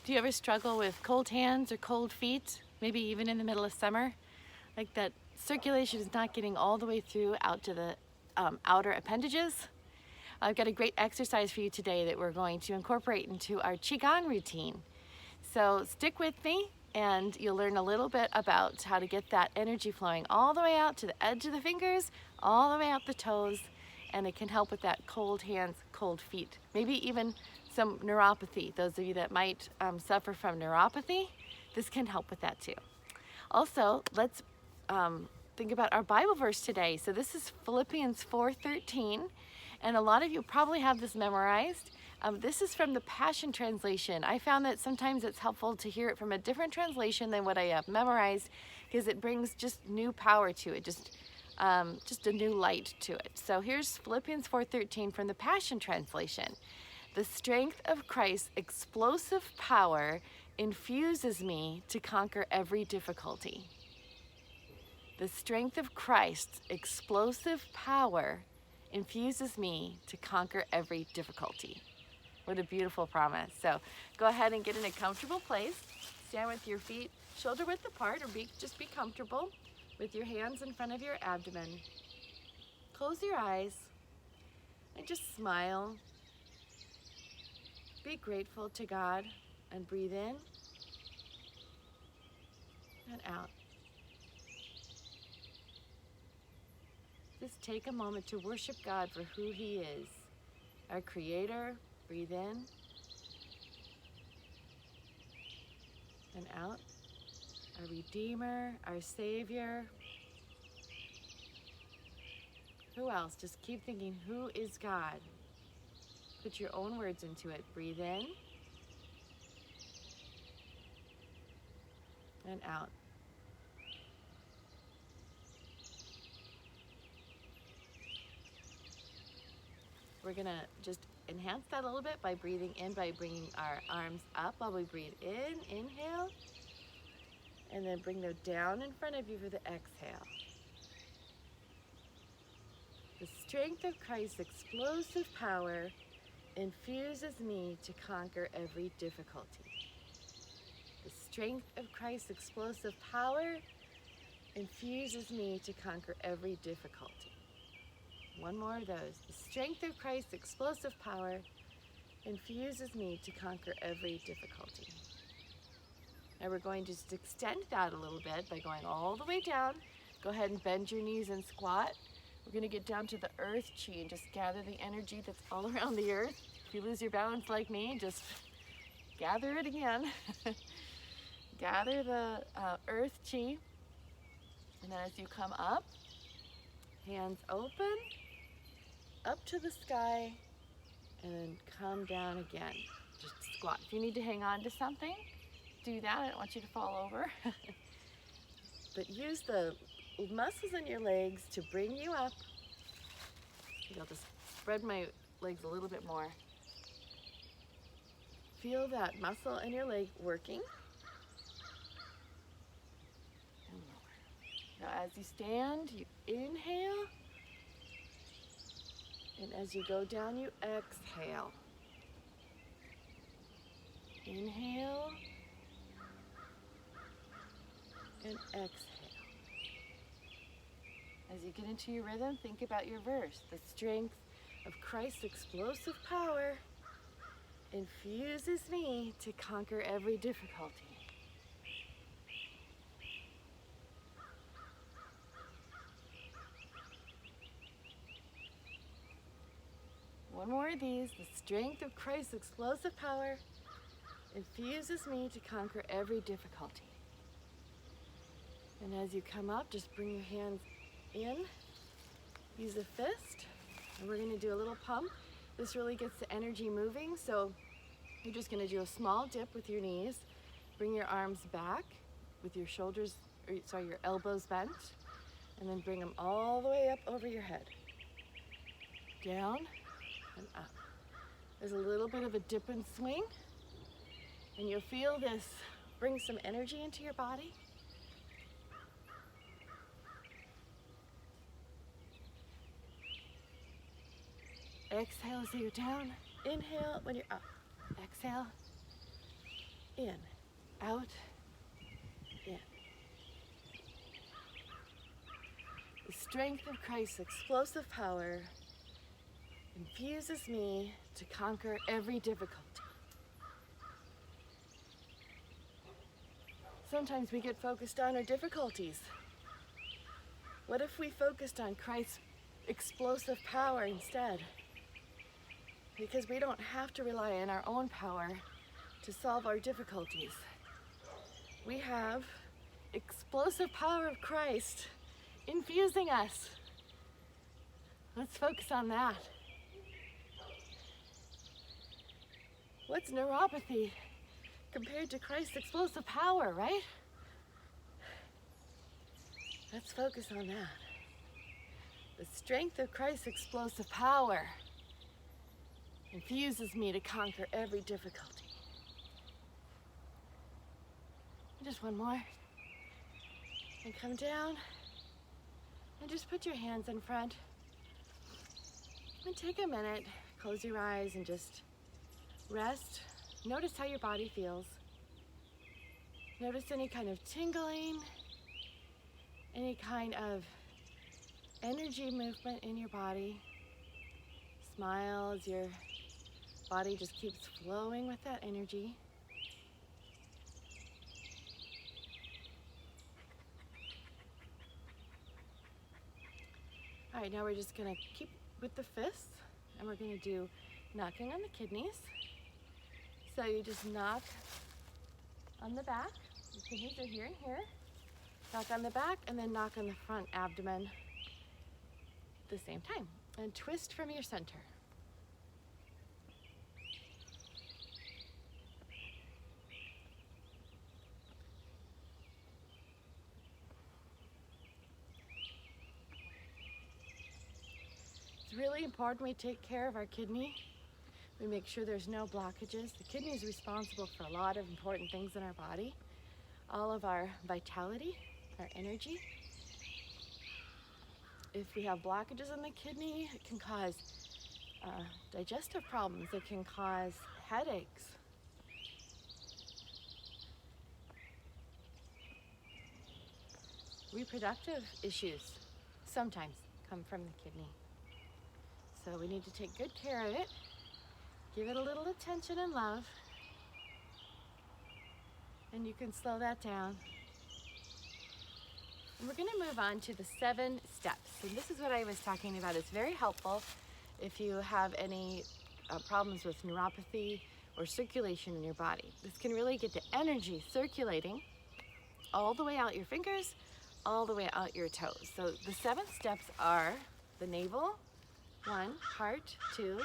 Do you ever struggle with cold hands or cold feet, maybe even in the middle of summer? Like that circulation is not getting all the way through out to the outer appendages? I've got a great exercise for you today that we're going to incorporate into our qigong routine. So stick with me and you'll learn a little bit about how to get that energy flowing all the way out to the edge of the fingers, all the way out the toes, and it can help with that cold hands, cold feet. Maybe even some neuropathy. Those of you that might suffer from neuropathy, this can help with that too. Also, let's think about our Bible verse today. So this is Philippians 4:13, and a lot of you probably have this memorized. This is from the Passion Translation. I found that sometimes it's helpful to hear it from a different translation than what I have memorized, because it brings just new power to it, just a new light to it. So here's Philippians 4:13 from the Passion Translation. The strength of Christ's explosive power infuses me to conquer every difficulty. The strength of Christ's explosive power infuses me to conquer every difficulty. What a beautiful promise. So go ahead and get in a comfortable place. Stand with your feet shoulder width apart, or just be comfortable with your hands in front of your abdomen. Close your eyes and just smile. Be grateful to God and breathe in and out. Just take a moment to worship God for who He is. Our Creator. Breathe in and out. Our Redeemer, our Savior. Who else? Just keep thinking, who is God? Put your own words into it. Breathe in and out. We're going to just enhance that a little bit by breathing in, by bringing our arms up while we breathe in. Inhale. And then bring them down in front of you for the exhale. The strength of Christ's explosive power infuses me to conquer every difficulty. The strength of Christ's explosive power infuses me to conquer every difficulty. One more of those. The strength of Christ's explosive power infuses me to conquer every difficulty. Now we're going to just extend that a little bit by going all the way down. Go ahead and bend your knees and squat. We're going to get down to the earth chi and just gather the energy that's all around the earth. If you lose your balance like me, just gather it again. Gather the earth chi. And then as you come up, hands open, up to the sky, and then come down again. Just squat. If you need to hang on to something, do that. I don't want you to fall over. But use the muscles in your legs to bring you up. I'll just spread my legs a little bit more. Feel that muscle in your leg working. And lower. Now as you stand, you inhale. And as you go down, you exhale. Inhale. And exhale. As you get into your rhythm, think about your verse. The strength of Christ's explosive power infuses me to conquer every difficulty. One more of these. The strength of Christ's explosive power infuses me to conquer every difficulty. And as you come up, just bring your hands in. Use a fist. And we're going to do a little pump. This really gets the energy moving. So you're just going to do a small dip with your knees. Bring your arms back with your your elbows bent. And then bring them all the way up over your head. Down and up. There's a little bit of a dip and swing. And you'll feel this bring some energy into your body. Exhale as you're down. Inhale when you're up. Exhale. in, out, in. The strength of Christ's explosive power infuses me to conquer every difficulty. Sometimes we get focused on our difficulties. What if we focused on Christ's explosive power instead? Because we don't have to rely on our own power to solve our difficulties. We have explosive power of Christ infusing us. Let's focus on that. What's neuropathy compared to Christ's explosive power, right? Let's focus on that. The strength of Christ's explosive power infuses me to conquer every difficulty. Just one more. And come down and just put your hands in front. And take a minute, close your eyes and just rest. Notice how your body feels. Notice any kind of tingling, any kind of energy movement in your body. Smile as your body just keeps flowing with that energy. All right, now we're just gonna keep with the fists and we're gonna do knocking on the kidneys. So you just knock on the back. The kidneys are here and here. Knock on the back and then knock on the front abdomen at the same time. And twist from your center. It's really important we take care of our kidney. We make sure there's no blockages. The kidney is responsible for a lot of important things in our body. All of our vitality, our energy. If we have blockages in the kidney, it can cause digestive problems. It can cause headaches. Reproductive issues sometimes come from the kidney. So we need to take good care of it. Give it a little attention and love. And you can slow that down. And we're going to move on to the 7 steps. And this is what I was talking about. It's very helpful if you have any problems with neuropathy or circulation in your body. This can really get the energy circulating all the way out your fingers, all the way out your toes. So the 7 steps are the navel, 1, heart, 2,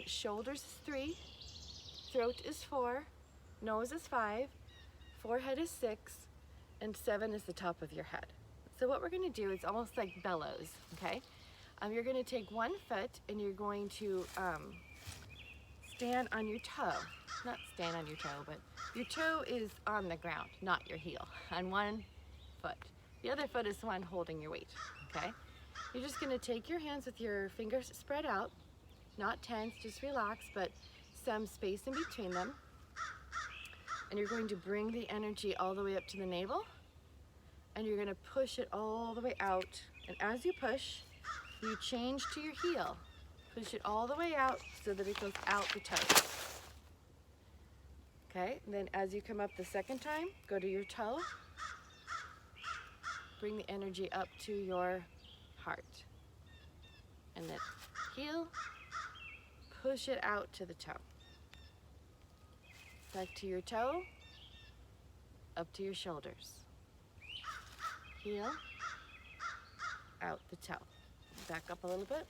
shoulders is 3, throat is 4, nose is 5, forehead is 6, and 7 is the top of your head. So what we're going to do is almost like bellows, okay? You're going to take one foot and you're going to stand on your toe. Not stand on your toe, but your toe is on the ground, not your heel, on one foot. The other foot is the one holding your weight, okay? You're just going to take your hands with your fingers spread out, not tense, just relax, but some space in between them. And you're going to bring the energy all the way up to the navel, and you're going to push it all the way out. And as you push, you change to your heel. Push it all the way out so that it goes out the toes. Okay, and then as you come up the second time, go to your toe. Bring the energy up to your heart. And then heel, push it out to the toe. Back to your toe, up to your shoulders. Heel, out the toe. Back up a little bit.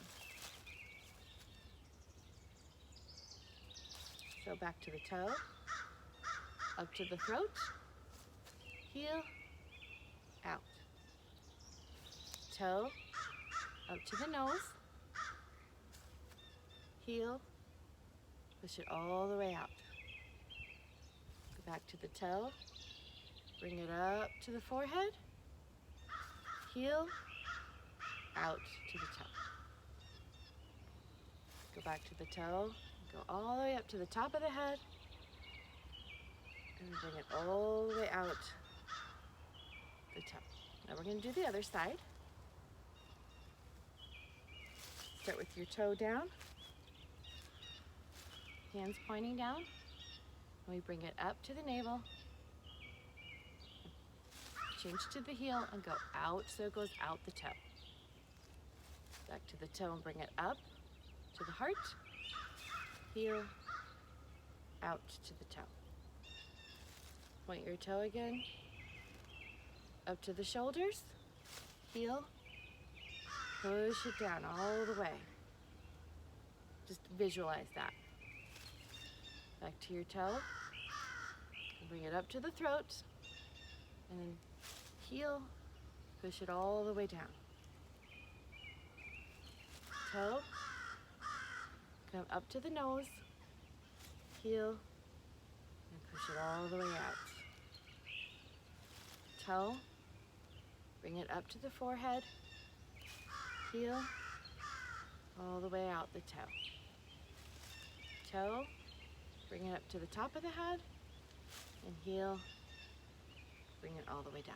So back to the toe, up to the throat, heel, out. Toe, up to the nose, heel, push it all the way out. Go back to the toe, bring it up to the forehead, heel, out to the toe. Go back to the toe, go all the way up to the top of the head, And bring it all the way out the toe. Now we're going to do the other side. Start with your toe down, hands pointing down, and we bring it up to the navel. Change to the heel and go out so it goes out the toe. Back to the toe and bring it up to the heart, heel, out to the toe. Point your toe again, up to the shoulders, heel, push it down all the way. Just visualize that. Back to your toe, and bring it up to the throat, and then heel, push it all the way down. Toe, come up to the nose, heel, and push it all the way out. Toe, bring it up to the forehead, heel, all the way out the toe. Toe, bring it up to the top of the head, and heel, bring it all the way down.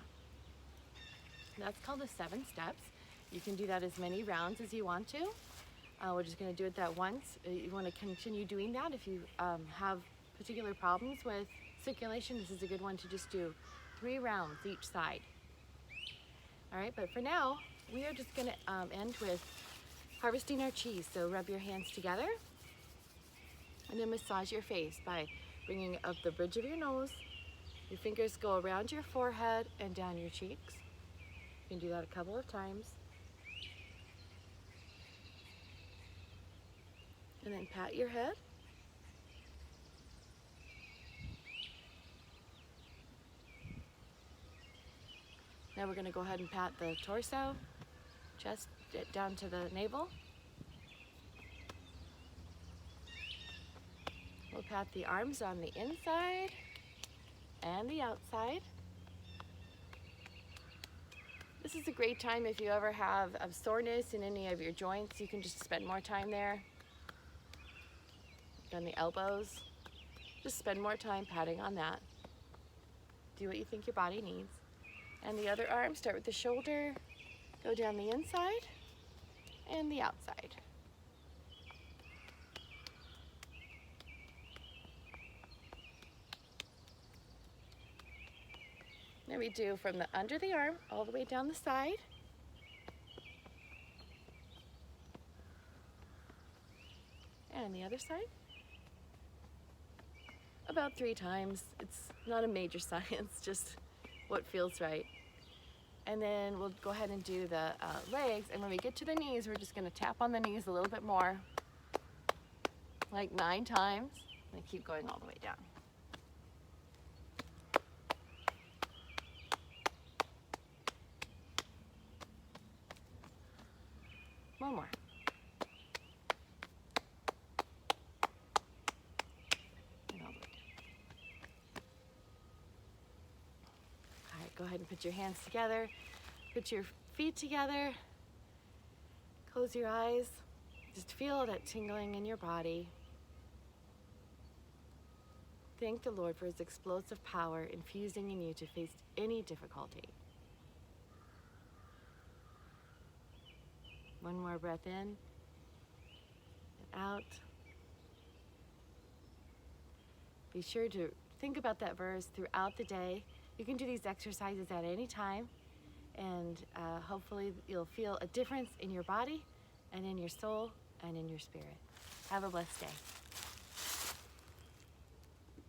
That's called the 7 steps. You can do that as many rounds as you want to. We're just going to do it that once. You want to continue doing that. If you have particular problems with circulation, this is a good one to just do 3 rounds each side. All right, but for now, we are just going to end with harvesting our chi. So rub your hands together and then massage your face by bringing up the bridge of your nose. Your fingers go around your forehead and down your cheeks. You can do that a couple of times. And then pat your head. Now we're going to go ahead and pat the torso, chest down to the navel. We'll pat the arms on the inside and the outside. This is a great time if you ever have soreness in any of your joints. You can just spend more time there. On the elbows, just spend more time patting on that. Do what you think your body needs. And the other arm, start with the shoulder, go down the inside and the outside. Then we do from the under the arm all the way down the side. And the other side. About 3 times. It's not a major science, just what feels right. And then we'll go ahead and do the legs, and when we get to the knees, we're just going to tap on the knees a little bit more, like 9 times, and keep going all the way down. One more. Go ahead and put your hands together, put your feet together, close your eyes, just feel that tingling in your body. Thank the Lord for His explosive power infusing in you to face any difficulty. One more breath in and out. Be sure to think about that verse throughout the day. You can do these exercises at any time, and hopefully you'll feel a difference in your body and in your soul and in your spirit. Have a blessed day.